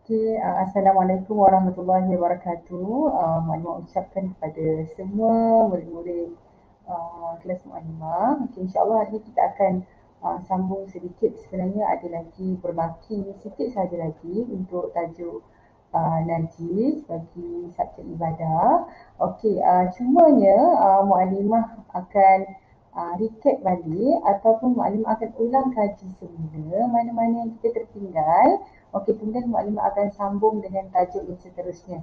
Assalamualaikum warahmatullahi wabarakatuh. Maklumat ucapkan kepada semua murid-murid kelas Mu'allimah. InsyaAllah hari ini kita akan sambung sedikit. Sebenarnya ada lagi berbaki sikit saja lagi untuk tajuk najis bagi subjek ibadah. Cumanya Mu'allimah akan recap balik ataupun Mu'allimah akan ulang kaji semula mana-mana yang kita tertinggal. Kemudian Mu'allimah akan sambung dengan tajuk yang seterusnya.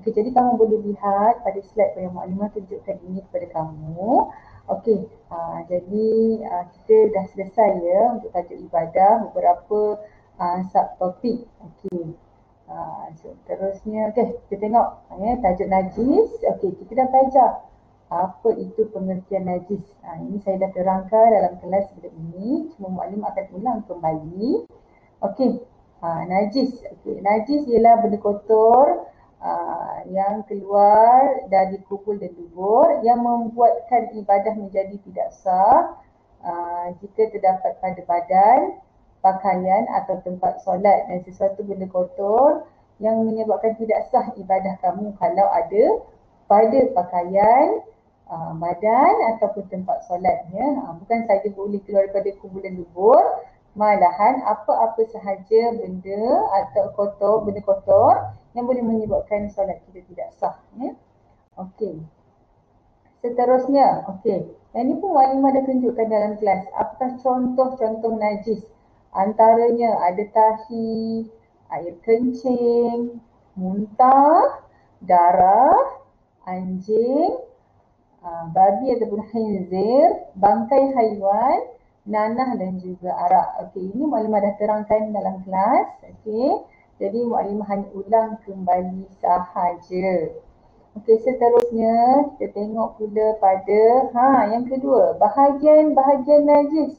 Jadi kamu boleh lihat pada slide yang Mu'allimah tunjukkan ini kepada kamu. Jadi kita dah selesai ya untuk tajuk ibadah, beberapa subtopik. Seterusnya, kita tengok tajuk najis. Kita dah belajar apa itu pengertian najis. Ini saya dah terangkan dalam kelas sebelum ini. Cuma Mu'allimah akan ulang kembali. Najis. Najis ialah benda kotor yang keluar dari kubul dan dubur yang membuatkan ibadah menjadi tidak sah jika terdapat pada badan, pakaian atau tempat solat, dan sesuatu benda kotor yang menyebabkan tidak sah ibadah kamu kalau ada pada pakaian, badan ataupun tempat solat. Bukan saja boleh keluar daripada kubul dan dubur, malahan apa-apa sahaja benda atau benda kotor yang boleh menyebabkan solat kita tidak sah. Seterusnya, yang ini pun Mu'allimah dah tunjukkan dalam kelas. Apakah contoh-contoh najis? Antaranya ada tahi, air kencing, muntah, darah, anjing, babi ataupun khinzir, bangkai haiwan, nanah dan juga arak. Ini Mu'allimah dah terangkan dalam kelas. Jadi Mu'allimah hanya ulang kembali sahaja. Seterusnya kita tengok pula pada yang kedua, bahagian-bahagian najis.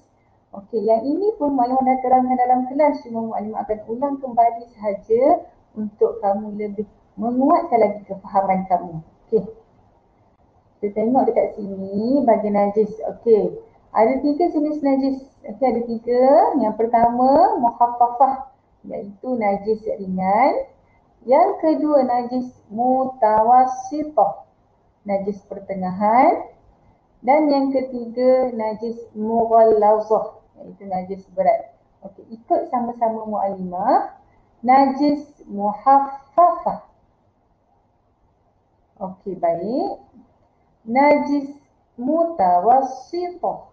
Yang ini pun Mu'allimah dah terangkan dalam kelas, cuma Mu'allimah akan ulang kembali sahaja untuk kamu lebih menguatkan lagi kefahaman kamu. Kita tengok dekat sini bahagian najis. Ada 3 jenis najis. Ada 3. Yang pertama muhaffafah, iaitu najis ringan. Yang kedua najis mutawassithah, najis pertengahan. Dan yang ketiga najis mughallazah, iaitu najis berat. Ikut sama-sama Mu'allimah. Najis muhaffafah. Baik. Najis mutawassithah.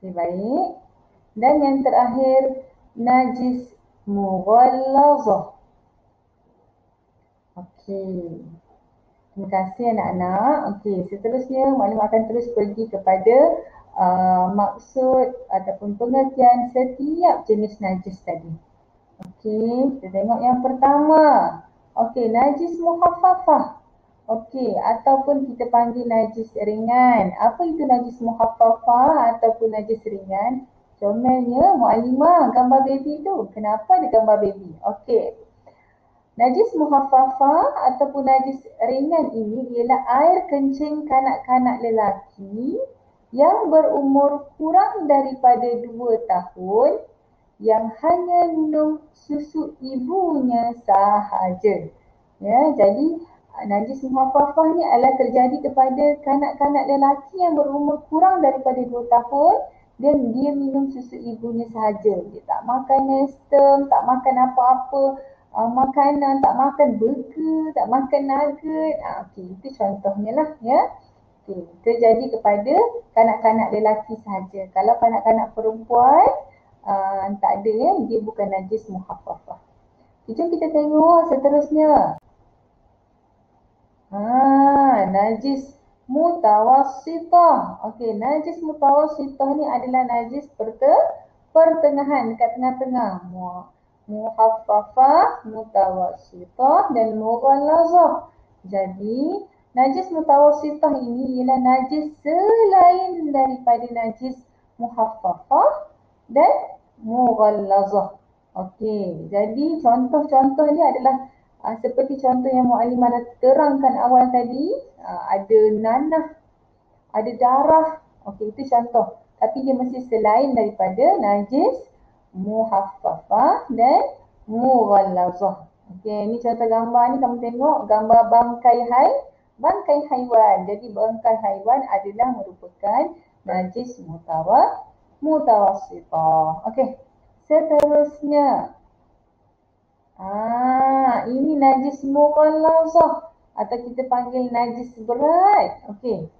Baik. Dan yang terakhir najis mughallazah. Terima kasih anak-anak. Seterusnya Mu'allimah akan terus pergi kepada maksud ataupun pengertian setiap jenis najis tadi. Kita tengok yang pertama. Najis muhaffafah. Ataupun kita panggil najis ringan. Apa itu najis muhaffafah ataupun najis ringan? Comelnya Mu'allimah gambar baby tu. Kenapa ada gambar baby? Najis muhaffafah ataupun najis ringan ini ialah air kencing kanak-kanak lelaki yang berumur kurang daripada 2 tahun yang hanya minum susu ibunya sahaja. Jadi najis muhaffafah ni adalah terjadi kepada kanak-kanak lelaki yang berumur kurang daripada 2 tahun dan dia minum susu ibunya sahaja. Dia tak makan nestem, tak makan apa-apa makanan, tak makan burger, tak makan nugget. Itu contohnya lah terjadi kepada kanak-kanak lelaki sahaja. Kalau kanak-kanak perempuan tak ada, dia bukan najis muhaffafah. Jom kita tengok seterusnya. Najis mutawassithah. Najis mutawassithah ni adalah najis pertengahan, dekat tengah-tengah. Muhaffafah, mutawassithah dan mughallazah. Jadi najis mutawassithah ini ialah najis selain daripada najis muhaffafah dan mughallazah. Jadi contoh-contoh ni adalah seperti contoh yang Mu'allimah dah terangkan awal tadi. Ada nanah, ada darah. Itu contoh. Tapi dia mesti selain daripada najis muhaffafah dan mughallazah. Okey, ni contoh gambar ni kamu tengok gambar bangkai haiwan. Jadi bangkai haiwan adalah merupakan najis mutawassithah. Okey. Seterusnya, ini najis mughallazah atau kita panggil najis berat. Okey.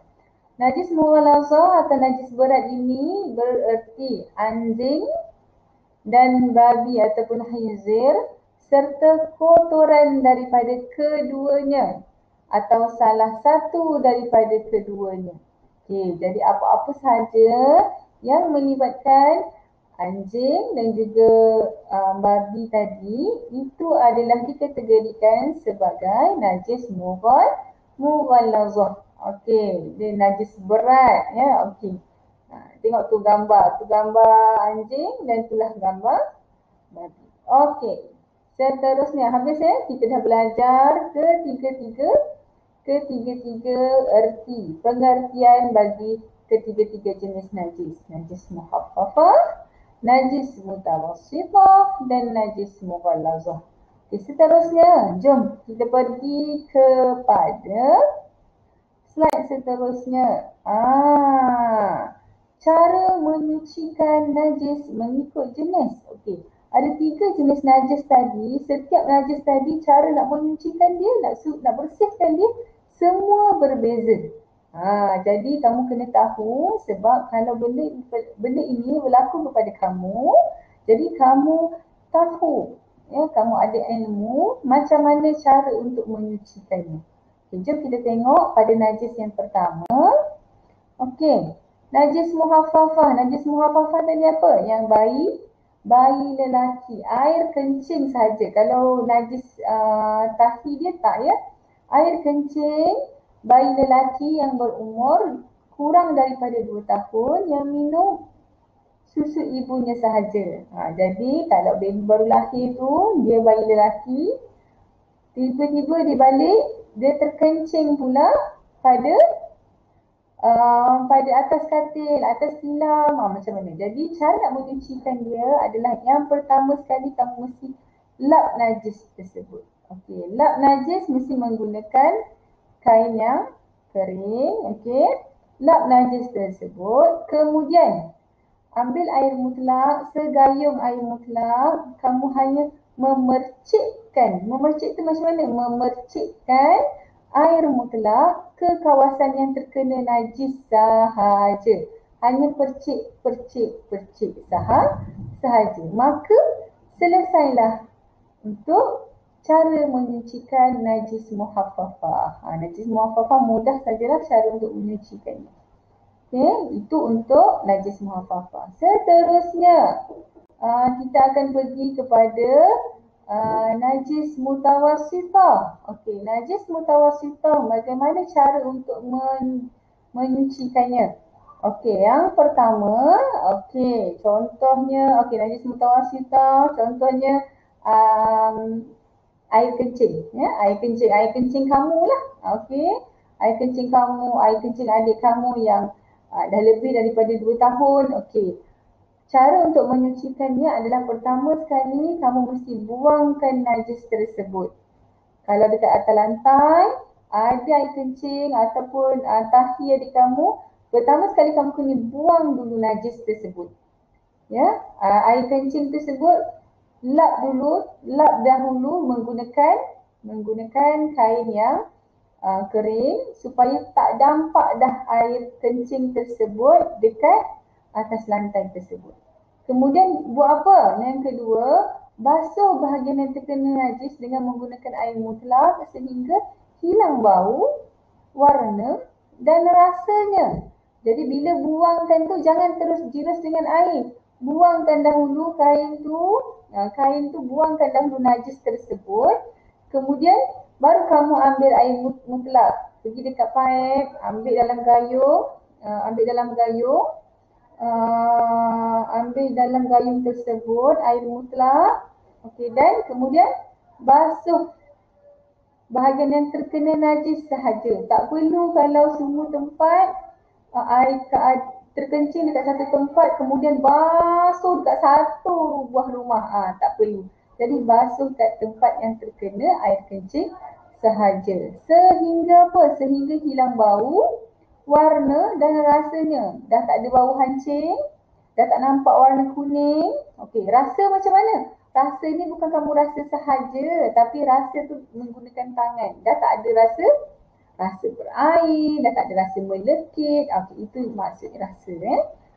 Najis mughallazah atau najis berat ini bererti anjing dan babi ataupun khinzir serta kotoran daripada keduanya atau salah satu daripada keduanya. Okey, jadi apa-apa sahaja yang melibatkan anjing dan juga babi tadi itu adalah dikategorikan sebagai najis mughallazah. Okey, dia najis berat ya. Okey. Tengok tu gambar anjing dan itulah gambar babi. Okey. Seterusnya habis ya, kita dah belajar ketiga-tiga erti, pengertian bagi ketiga-tiga jenis najis. Najis muhaffafah, najis mutawassithah dan najis mughallazah. Okey, seterusnya jom kita pergi kepada slide seterusnya. Cara menyucikan najis mengikut jenis. Okey, ada 3 jenis najis tadi. Setiap najis tadi cara nak menyucikan dia, nak bersihkan dia semua berbeza. Jadi kamu kena tahu sebab kalau benda ini berlaku kepada kamu, jadi kamu tahu ya, kamu ada ilmu macam mana cara untuk menyucikannya. Okay, jom kita tengok pada najis yang pertama. Okey, najis muhaffafah. Najis muhaffafah tadi apa? Yang bayi lelaki. Air kencing saja. Kalau najis tahi dia tak ya. Air kencing bayi lelaki yang berumur kurang daripada 2 tahun yang minum susu ibunya sahaja. Jadi kalau baby baru lahir tu, dia bayi lelaki, tiba-tiba dia balik, dia terkencing pula pada atas katil, atas tilam, macam mana. Jadi cara nak menyucikan dia adalah yang pertama sekali kamu mesti lap najis tersebut. Okey, lap najis mesti menggunakan kain yang kering. Okey, lap najis tersebut, kemudian ambil air mutlak, segayung air mutlak, kamu hanya memercikkan. Memercik tu macam mana? Memercikkan air mutlak ke kawasan yang terkena najis sahaja. Hanya percik sahaja. Maka selesailah untuk cara menyucikan najis muhaffafah. Najis muhaffafah mudah sajalah cara untuk menyucikannya. Okey, itu untuk najis muhaffafah. Seterusnya, kita akan pergi kepada najis mutawassithah. Okey, najis mutawassithah, bagaimana cara untuk menyucikannya? Okey, yang pertama, okey, contohnya, okey, najis mutawassithah, contohnya air kencing, ya, air kencing kamu lah. Okey, air kencing kamu, air kencing adik kamu yang dah lebih daripada 2 tahun. Okey. Cara untuk menyucikannya adalah pertama sekali kamu mesti buangkan najis tersebut. Kalau dekat atas lantai ada air kencing ataupun tahi adik kamu, pertama sekali kamu kena buang dulu najis tersebut. Ya, air kencing tersebut lap dahulu menggunakan kain yang kering supaya tak dampak dah air kencing tersebut dekat atas lantai tersebut. Kemudian buat apa? Yang kedua, basuh bahagian yang terkena najis dengan menggunakan air mutlak sehingga hilang bau, warna dan rasanya. Jadi bila buangkan tu jangan terus jiras dengan air. Buangkan dahulu kain tu buangkan dahulu najis tersebut. Kemudian baru kamu ambil air mutlak, pergi dekat paip, ambil dalam gayung tersebut air mutlak. Okey, dan kemudian basuh bahagian yang terkena najis sahaja. Tak perlu kalau semua tempat air terkencing dekat satu tempat kemudian basuh dekat satu buah rumah. Tak perlu. Jadi basuh kat tempat yang terkena air kencing sahaja. Sehingga apa? Sehingga hilang bau, warna dan rasanya. Dah tak ada bau hancing, dah tak nampak warna kuning. Okey, rasa macam mana? Rasa ni bukan kamu rasa sahaja, tapi rasa tu menggunakan tangan. Dah tak ada rasa berair, dah tak ada rasa melekit. Okey, itu maksudnya rasa.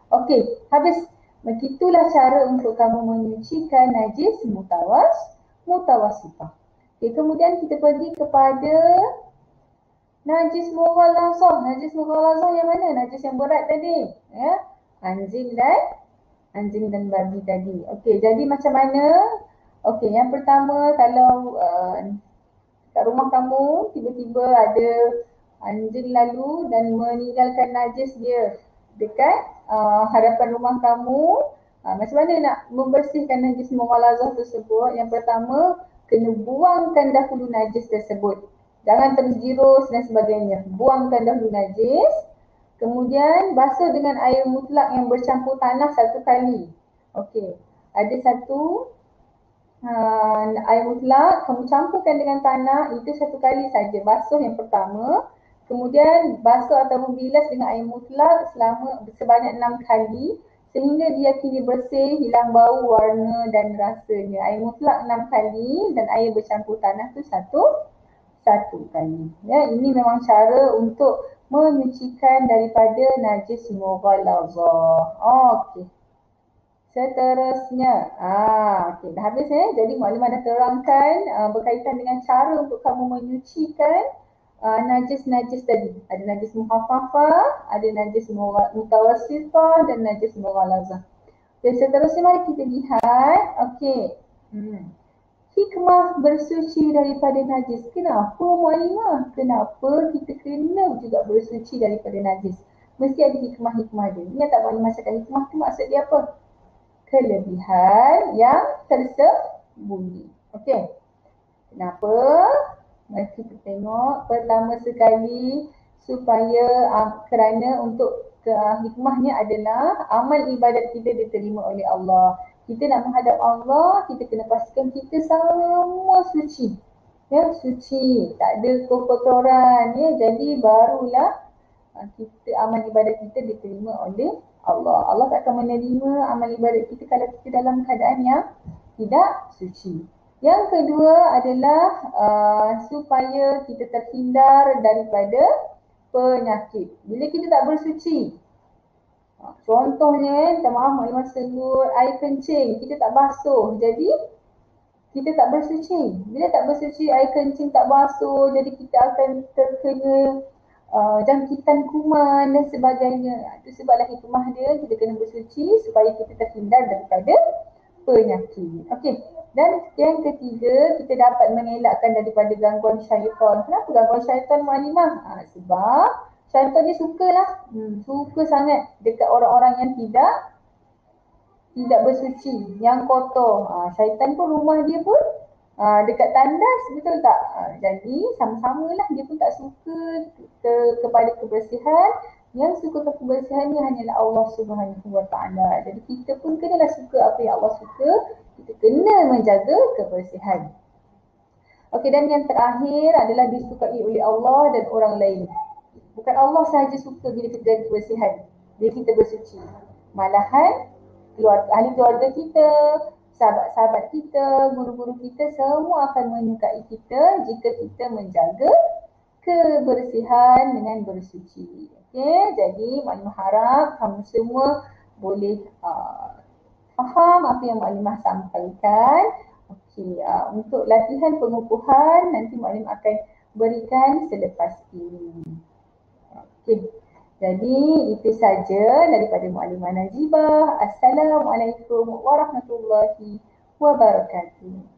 Okey, habis. Begitulah cara untuk kamu menyucikan najis mutawasifah. Okey, kemudian kita pergi kepada najis mughalazah. Najis mughalazah yang mana? Najis yang berat tadi. Ya. Anjing dan babi tadi. Okey, jadi macam mana? Okey, yang pertama kalau kat rumah kamu tiba-tiba ada anjing lalu dan meninggalkan najis dia dekat hadapan rumah kamu, macam mana nak membersihkan najis mughalazah tersebut? Yang pertama, kena buangkan dahulu najis tersebut. Jangan terus jirus dan sebagainya. Buangkan dahulu najis. Kemudian basuh dengan air mutlak yang bercampur tanah satu kali. Okey, ada satu air mutlak, kamu campurkan dengan tanah, itu satu kali saja. Basuh yang pertama. Kemudian basuh atau bilas dengan air mutlak sebanyak 6 kali sehingga dia kini bersih, hilang bau, warna dan rasanya. Air mutlak 6 kali dan air bercampur tanah tu satu kali. Ya, ini memang cara untuk menyucikan daripada najis mughalazah. Okey. Seterusnya, okey, dah habis Jadi maklumat dah terangkan berkaitan dengan cara untuk kamu menyucikan najis-najis tadi. Ada najis muhaffafah, ada najis mutawassithah dan najis mughalazah. Okay, seterusnya mari kita lihat. Okey. Hikmah bersuci daripada najis. Kenapa Mu'alimah? Kenapa kita kena juga bersuci daripada najis? Mesti ada hikmah-hikmah dia. Ingat tak Mu'alimah cakap hikmah tu maksud dia apa? Kelebihan yang tersembunyi. Okey. Kenapa? Mari kita tengok. Pertama sekali supaya kerana untuk hikmahnya adalah amal ibadat kita diterima oleh Allah. Kita nak menghadap Allah, kita kena pastikan kita semua suci. Ya, suci, tak ada kekotoran ya. Jadi barulah kita amal ibadat kita diterima oleh Allah. Allah tak akan menerima amal ibadat kita kalau kita dalam keadaan yang tidak suci. Yang kedua adalah supaya kita terhindar daripada penyakit. Bila kita tak bersuci, contohnya, minta maaf Maklumat sebut air kencing, kita tak basuh, jadi kita tak bersuci. Bila tak bersuci, air kencing tak basuh, jadi kita akan terkena jangkitan kuman dan sebagainya. Itu sebablah hikmah dia, kita kena bersuci supaya kita terhindar daripada penyakit. Okey. Dan yang ketiga, kita dapat mengelakkan daripada gangguan syaitan. Kenapa gangguan syaitan Mu'alimah? Sebab syaitan ni sukalah, suka sangat dekat orang-orang yang tidak bersuci, yang kotor. Syaitan pun rumah dia pun dekat tandas, betul tak? Jadi sama-samalah, dia pun tak suka kepada kebersihan. Yang suka kebersihan ni hanyalah Allah Subhanahu Wa Taala. Jadi kita pun kenalah suka apa yang Allah suka. Kita kena menjaga kebersihan. Okey, dan yang terakhir adalah disukai oleh Allah dan orang lain. Bukan Allah sahaja suka bila kita jaga kebersihan, bila kita bersuci. Malahan ahli keluarga kita, sahabat-sahabat kita, guru-guru kita semua akan menyukai kita jika kita menjaga kebersihan dengan bersuci. Okey, jadi Maklumat harap kamu semua boleh faham apa yang Maklumat sampaikan. Okey, untuk latihan pengukuhan nanti Maklumat akan berikan selepas ini. Okey. Jadi itu saja daripada Maklumat Najibah. Assalamualaikum warahmatullahi wabarakatuh.